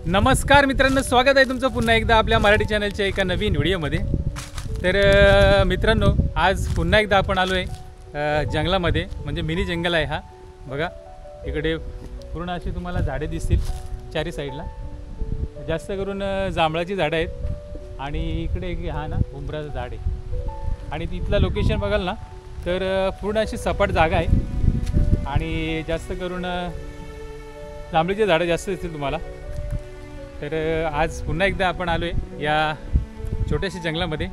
नमस्कार मित्रांनो, स्वागत आहे तुमचं पुन्हा एकदा आपल्या मराठी चॅनलच्या एका नवीन व्हिडिओमध्ये। तर मित्रांनो, आज पुन्हा एकदा आपण आलो आहे जंगलामध्ये, म्हणजे मिनी जंगल आहे हा। बघा इकडे पूर्ण अशी तुम्हाला झाडे दिसतील चारी साईडला, जास्त करून जांभळाची झाडं आहेत आणि इकडे हा ना उंबराचं झाड आहे। आणि तिथलं लोकेशन बघाल ना तर पूर्ण अशी सपाट जागा आहे आणि जास्त करून जांभळीचे झाडं जास्त दिसतील तुम्हाला। तर आज पुन्हा एकदा आपण आलो आहे या छोट्याशा जंगलामध्ये।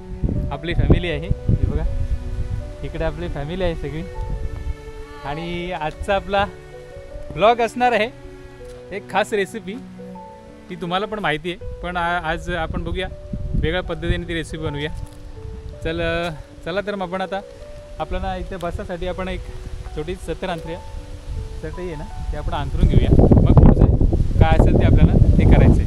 आपली फॅमिली आहे, हे बघा इकडे आपली फॅमिली आहे सगळी। आणि आजचा आपला ब्लॉग असणार आहे एक खास रेसिपी, ती तुम्हाला पण माहिती आहे, पण आज आपण बघूया वेगळ्या पद्धतीने ती रेसिपी बनवूया। चला तर मग आपण आता आपल्याला इथे बसासाठी आपण एक छोटी चटई आहे ना, ते आपण अंथरून घेऊया। मग पुढचं काय असेल ते आपल्याला ते करायचं आहे।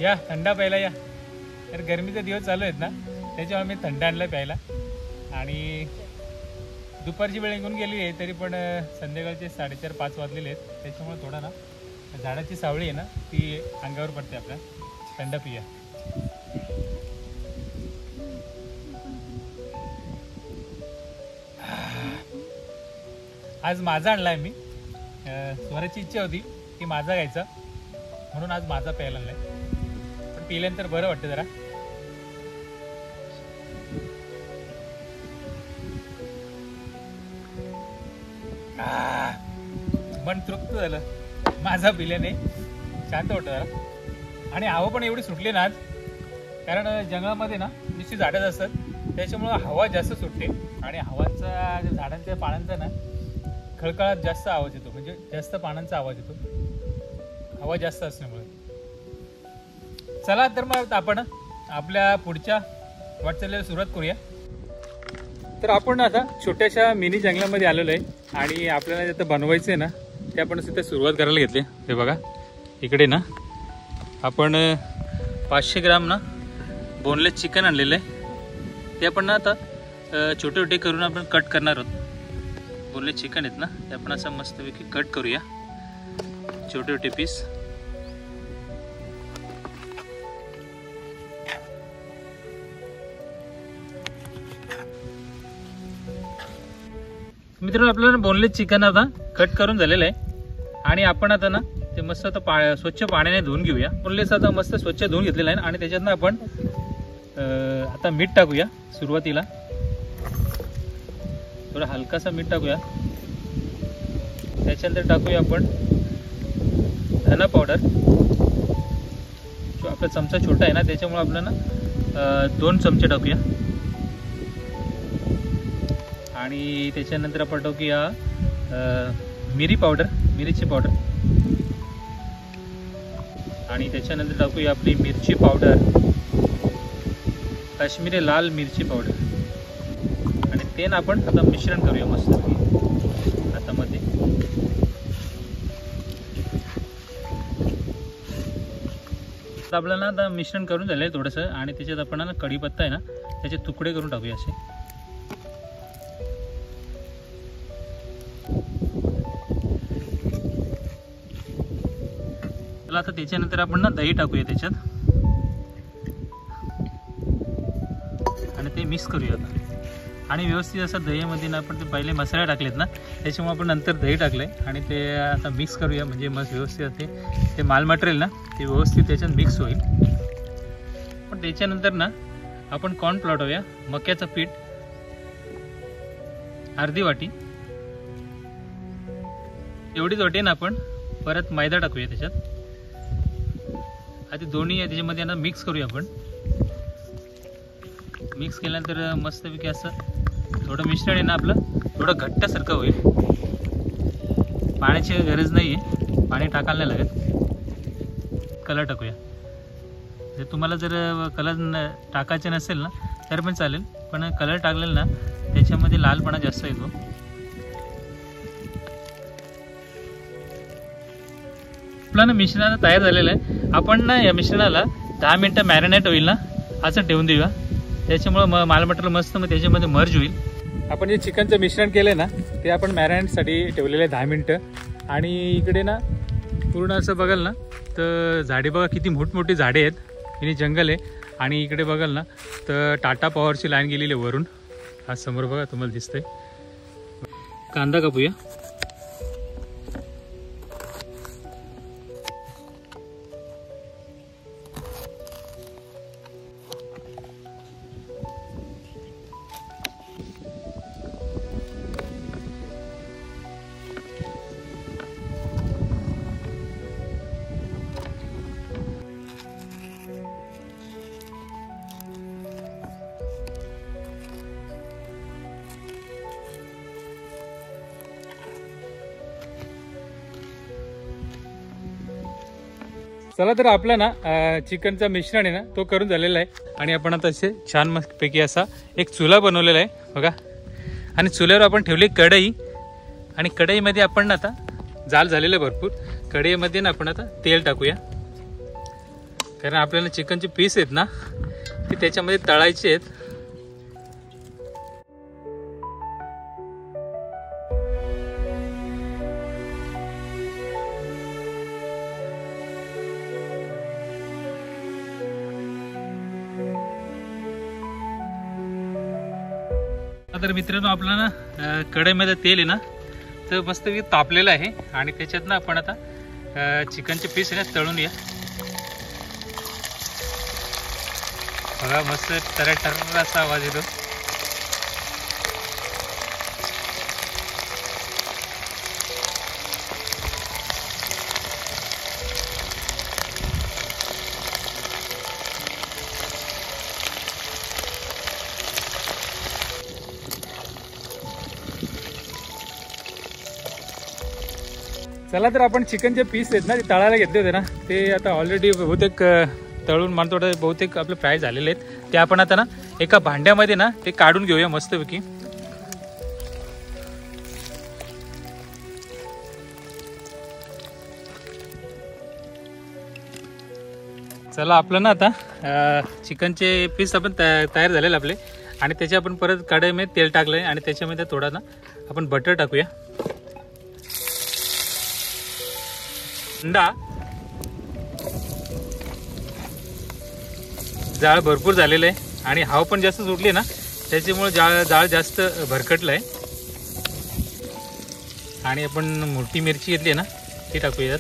या थंडा प्यायला या, तर गरमीचे दिवस चालू आहेत ना, त्याच्यामुळे मी थंड आणलं प्यायला। आणि दुपारची वेळ निघून गेली आहे तरी पण संध्याकाळचे 4:30-5 वाजलेले आहेत, त्याच्यामुळे थोडा ना झाडाची सावळी आहे ना ती अंगावर पडते आपल्या। थंड पिया। आज माझा आणलाय मी, स्वराची इच्छा होती की माझा घ्यायचा, म्हणून आज माझा प्यायला आणलाय। पिल्यानंतर बरं वाटतं जरा। मन तृप्त झालं माझा पिल्याने, शांत वाटतं जरा। आणि हवा पण एवढी सुटली ना आज, कारण जंगलामध्ये ना नुसती झाडं असतात, त्याच्यामुळं हवा जास्त सुटते आणि हवांचा झाडांच्या पानांचा ना खळखळाट जास्त आवाज येतो, म्हणजे जास्त पानांचा आवाज येतो हवा जास्त असल्यामुळे। चला तर मग आपण आपल्या पुढच्या वाटचालीला सुरुवात करूया। तर आपण आता छोट्याशा मिनी जंगलामध्ये आलेलो आहे आणि आपल्याला जिथं बनवायचं आहे ना ते आपण तिथे सुरुवात करायला घेतली। हे बघा इकडे ना आपण 500 ग्राम ना बोनलेस चिकन आणलेलं आहे, ते आपण ना आता छोटे छोटे करून आपण कट करणार आहोत। बोनलेस चिकन आहेत ना, ते आपण असं मस्तपैकी कट करूया छोटे छोटे पीस। मित्रांनो, आपल्याला बोनलेस चिकन आता कट करून झालेलं आहे आणि आपण आता ना ते मस्त आता स्वच्छ पाण्याने धुवून घेऊया। बोनलेस आता मस्त स्वच्छ धुवून घेतलेलं आहे आणि त्याच्यातनं आपण आता मीठ टाकूया सुरुवातीला, थोडा हलकासा मीठ टाकूया। त्याच्यानंतर टाकूया आपण धना पावडर, जो आपला चमचा छोटा आहे ना त्याच्यामुळे आपल्याला 2 चमचे टाकूया। आणि त्याच्यानंतर आपण टाकूया मिरी पावडर, मिरीची पावडर। आणि त्याच्यानंतर टाकूया आपली मिरची पावडर, काश्मीरी लाल मिरची पावडर। आणि ते ना आपण आता मिश्रण करूया मस्त हातामध्ये। आपल्याला आता मिश्रण करून झालं आहे थोडंसं, आणि त्याच्यात आपण ना कढीपत्ता आहे ना त्याचे तुकडे करून टाकूया असे। आता त्याच्यानंतर आपण ना दही टाकूया त्याच्यात आणि ते मिक्स करूया आता। आणि व्यवस्थित असं दह्यामध्ये ना आपण ते पहिले मसाले टाकलेत ना, त्याच्यामुळे आपण नंतर दही टाकले आणि ते आता मिक्स करूया, म्हणजे मस्त व्यवस्थित ते माल मटेरियल ना ते व्यवस्थित त्याच्यात मिक्स होईल। पण त्याच्यानंतर ना आपण कॉर्नफ्लोअर टाकूया, मक्याचं पीठ अर्धी वाटी, एवढीच वाटी ना आपण परत मैदा टाकूया त्याच्यात। आधी दोन्ही त्याच्यामध्ये ना मिक्स करूया आपण। मिक्स केल्यानंतर मस्तपैकी असं थोडं मिश्रण आहे ना आपलं थोडं घट्टसारखं होईल। पाण्याची गरज नाही आहे, पाणी टाकायला नाही लागत। कलर टाकूया। जर तुम्हाला जर कलर टाकायचे नसेल ना तर पण चालेल, पण कलर टाकलेला ना त्याच्यामध्ये लालपणा जास्त येतो. आपलं ना मिश्रण तयार झालेलं आहे. आपण ना या मिश्रणाला 10 मिनटं मॅरिनेट होईल ना असं ठेवून देऊया. त्याच्यामुळं माल मटेरियल मस्त मग त्याच्यामध्ये मर्ज होईल. आपण जे चिकनचं मिश्रण केलं ना ते आपण मॅरिनेटसाठी ठेवलेलं आहे 10 मिनटं. आणि इकडे ना पूर्ण असं बघाल ना तर झाडे बघा किती मोठमोठी झाडे आहेत, आणि जंगल आहे. आणि इकडे बघाल ना तर टाटा पॉवरची लाईन गेलेली आहे वरून. हा समोर बघा तुम्हाला दिसतंय. कांदा कापूया. चला तर आपला ना चिकनचा मिश्रण आहे ना तो करून झालेला आहे. आणि आपण आता असे छान मस्तपैकी असा एक चुला बनवलेला आहे बघा. आणि चुल्यावर आपण ठेवली कढई. आणि कढईमध्ये आपण आता जाळ झालेलं आहे भरपूर. कढईमध्ये ना आपण आता तेल टाकूया, कारण आपल्याला चिकनचे पीस आहेत ना ते त्याच्यामध्ये तळायचे आहेत. तर मित्रांनो आपलं ना कढईमध्ये तेल आहे ना तर मस्त तापलेलं आहे. आणि त्याच्यात ना आपण आता चिकनचे पीस आहे ना तळून या. बघा मस्त टरटर असा आवाज येतो. चला तर आपण चिकनचे पीस आहेत ना ते तळायला घेतले होते ना ते आता ऑलरेडी बहुतेक तळून मानतो बहुतेक आपले फ्राय झालेले आहेत. ते आपण आता ना एका भांड्यामध्ये ना ते काढून घेऊया मस्तपैकी. चला आपलं ना आता चिकनचे पीस आपण तयार झालेले आपले. आणि त्याचे आपण परत कढईमध्ये तेल टाकलंय आणि त्याच्यामध्ये थोडा ना आपण बटर टाकूया. अंडा जाळ भरपूर झालेलं आहे आणि हाव पण जास्त सुटली ना त्याच्यामुळे जाळ जास्त भरकटलं आहे. आणि आपण मोठी मिरची घेतली आहे ना ती टाकूयात.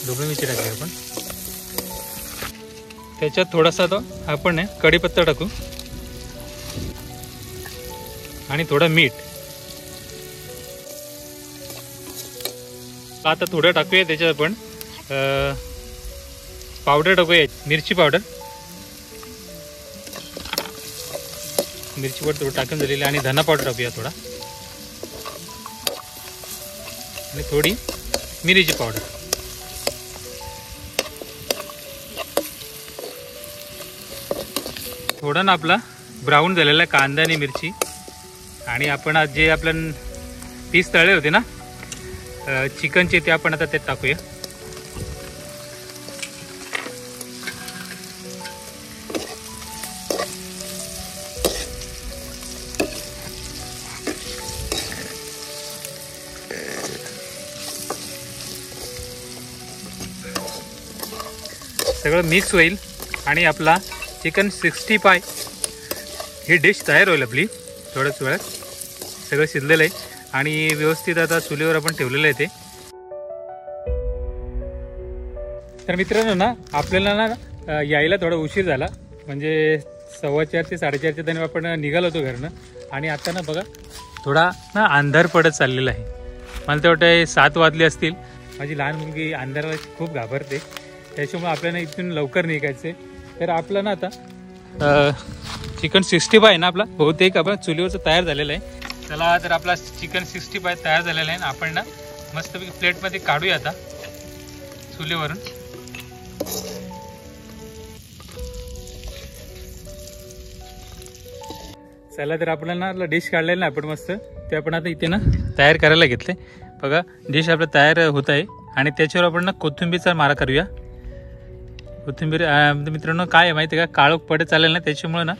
ढोबळी मिरची टाकूया आपण. त्याच्यात थोडासा तो आपण कढीपत्ता टाकू आणि थोडं मीठ. आता थोडं टाकूया त्याच्यात आपण पावडर टाकूया, मिरची पावडर. मिरची पावडर थोडं टाकून झालेली आणि धना पावडर टाकूया थोडा आणि थोडी मिरीची पावडर. थोडा ना आपला ब्राऊन झालेला कांदा आणि मिरची. आणि आपण आज जे आपलं पीस तळले होते ना चिकनचे ते आपण आता त्यात टाकूया. सगळं मिक्स होईल आणि आपला चिकन 65 ही डिश तयार होईल आपली. थोड्याच वेळात सगळं शिजलेलं आहे आणि व्यवस्थित आता चुलीवर आपण ठेवलेलं आहे ते. तर मित्रांनो ना आपल्याला ना यायला थोडा उशीर झाला, म्हणजे 4:15 ते 4:30च्या दरम्यान आपण निघालो होतो घरनं. आणि आता ना बघा थोडा ना अंधार पडत चाललेला आहे. मला तर वाटतं 7 वाजले असतील. माझी लहान मुलगी अंधाराला खूप घाबरते, त्याच्यामुळे आपल्याला इथून लवकर निघायचं. तर आपलं ना आता चिकन 65 आहे ना आपला बहुतेक आपला चुलीवरचं तयार झालेलं आहे. चला तर आपला चिकन 65 तयार झालेला आहे. आपण ना मस्तपैकी प्लेटमध्ये काढूया आता चुलीवरून. चला तर आपल्याला डिश काढलेलं ना आपण मस्त ते आपण आता इथे ना तयार करायला घेतले. बघा डिश आपलं तयार होत आहे आणि त्याच्यावर आपण ना कोथिंबीरचा मारा करूया. कोथिंबीर मित्रांनो काय आहे माहिती आहे का, काळोख पडत चालेल ना त्याच्यामुळे ना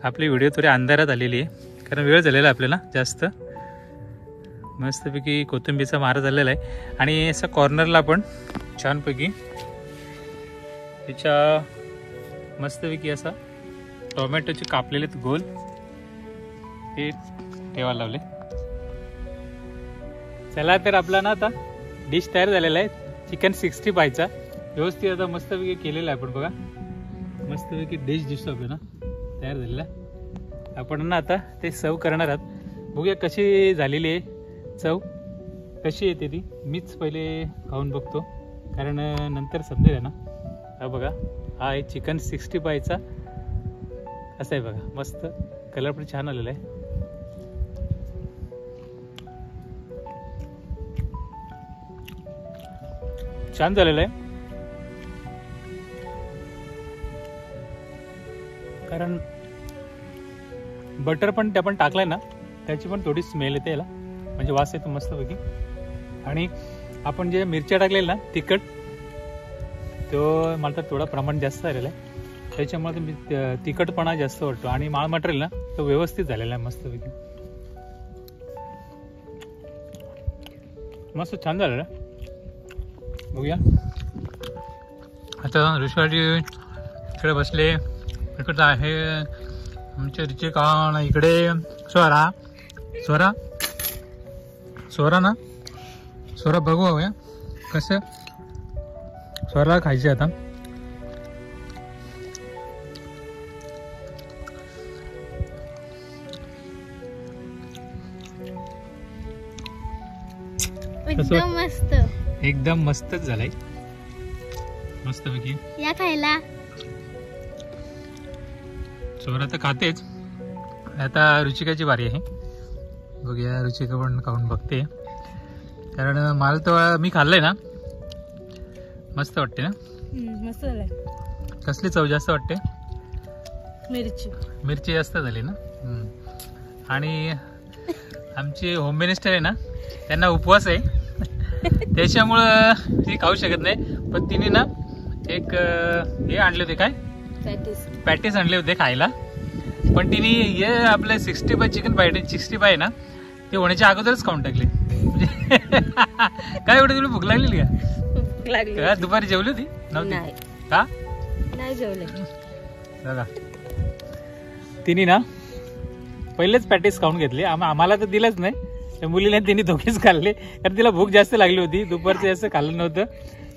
आपली व्हिडिओ थोडी अंधारात आलेली आहे कारण वेळ झालेला आपल्याला जास्त. मस्तपैकी कोथिंबीरचा मारा झालेला आहे आणि असं कॉर्नरला आपण छानपैकी त्याच्या मस्तपैकी असा टोमॅटोचे कापलेले गोल ते ठेवायला लावले. चला तर आपला ना आता डिश तयार झालेला आहे चिकन 65चा. व्यवस्थित आता मस्तपैकी केलेला आहे आपण. बघा मस्तपैकी डिश दिसतो आपल्याला तयार झालेला. आपण ना आता ते सर्व करणार आहात. बघूया कशी झालेली आहे, चव कशी येते ती. मीच पहिले खाऊन बघतो कारण नंतर समजेल ना. हा बघा हा आहे चिकन 65चा. असं आहे बघा, मस्त कलर पण छान आलेला आहे. छान झालेलं आहे कारण बटर पण ते आपण टाकलंय ना त्याची पण थोडी स्मेल येते याला, म्हणजे वास येतो मस्तपैकी. आणि आपण जे मिरच्या टाकलेल्या ना तिखट तो मला तर थोडा प्रमाण जास्त झालेला आहे त्याच्यामुळे तिखटपणा जास्त वाटतो आणि माळ मटेरियल ना तो व्यवस्थित झालेला आहे मस्तपैकी. मस्त छान झालेलं आहे. बघूया आता ऋषाजी इकडे बसले. इकडे आहे आमचे ऋचिका, इकडे स्वरा स्वरा स्वरा ना स्वरा. बघूया कसं स्वरा खायचे आता. एकदम मस्त, एकदम मस्तच झालाय मस्तपैकी. या खायला. स्वरा तर खातेच, आता रुचिकाची बारी आहे. बघूया रुचिका पण खाऊन बघते कारण मला तर मी खाल्लंय ना मस्त वाटते ना. मस्त झालंय. कसली चव जास्त वाटते? मिरची मिरची जास्त झाली ना. आणि आमची होम मिनिस्टर आहे ना त्यांना उपवास आहे त्याच्यामुळं ती खाऊ शकत नाही. पण तिने ना एक हे आणले होते काय पॅटीस आणले होते खायला. पण तिने हे आपलं 65 चिकन 65 आहे ना ते होण्याच्या अगोदरच खाऊन टाकले. म्हणजे काय एवढं तुला भूक लागलेली का? दुपारी जेवली होती नव्हती का? नाही जेवले. बघा तिने ना पहिलेच पॅटीस खाऊन घेतले. आम्हाला तर दिलंच नाही. त्या मुलीने तिने दोघेच खाल्ले कारण तिला भूक जास्त लागली होती. दुपारचं असं खाल्लं नव्हतं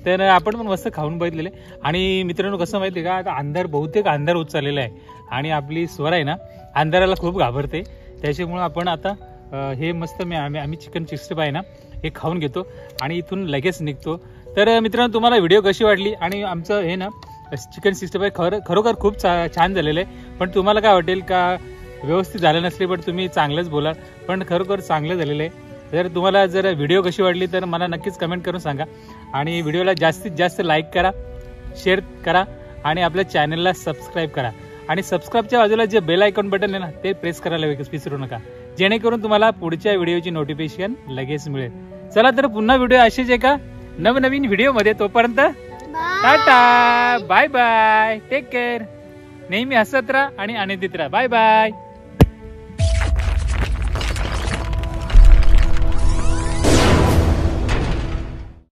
तर आपण पण मस्त खाऊन बघितलेले. आणि मित्रांनो कसं माहिती का, आता बहुतेक अंधार होत चाललेला आहे आणि आपली स्वर आहे ना अंधाराला खूप घाबरते. त्याच्यामुळं आपण आता हे मस्त आम्ही चिकन 65 आहे ना हे खाऊन घेतो आणि इथून लगेच निघतो. तर मित्रांनो तुम्हाला व्हिडिओ कशी वाटली आणि आमचं हे ना चिकन 65 खरोखर खूप छान झालेलं आहे. पण तुम्हाला काय वाटेल का व्यवस्थित झालं नसले पण तुम्ही चांगलंच बोला, पण खरोखर चांगलं झालेलं आहे. जर तुम्हाला जर व्हिडिओ कशी वाटली तर मला नक्कीच कमेंट करून सांगा आणि व्हिडिओला जास्तीत जास्त लाईक करा, शेअर करा आणि आपल्या चॅनलला सबस्क्राईब करा. आणि सबस्क्राईबच्या बाजूला जे बेल आयकॉन बटन आहे ना ते प्रेस करायला विसरू नका, जेणेकरून तुम्हाला पुढच्या व्हिडिओची नोटिफिकेशन लगेच मिळेल. चला तर पुन्हा व्हिडिओ असेच एका नवनवीन व्हिडिओमध्ये. तोपर्यंत tata bye bye, take care. नेहमी हसत राहा आणि आनंदित राहा. Bye bye.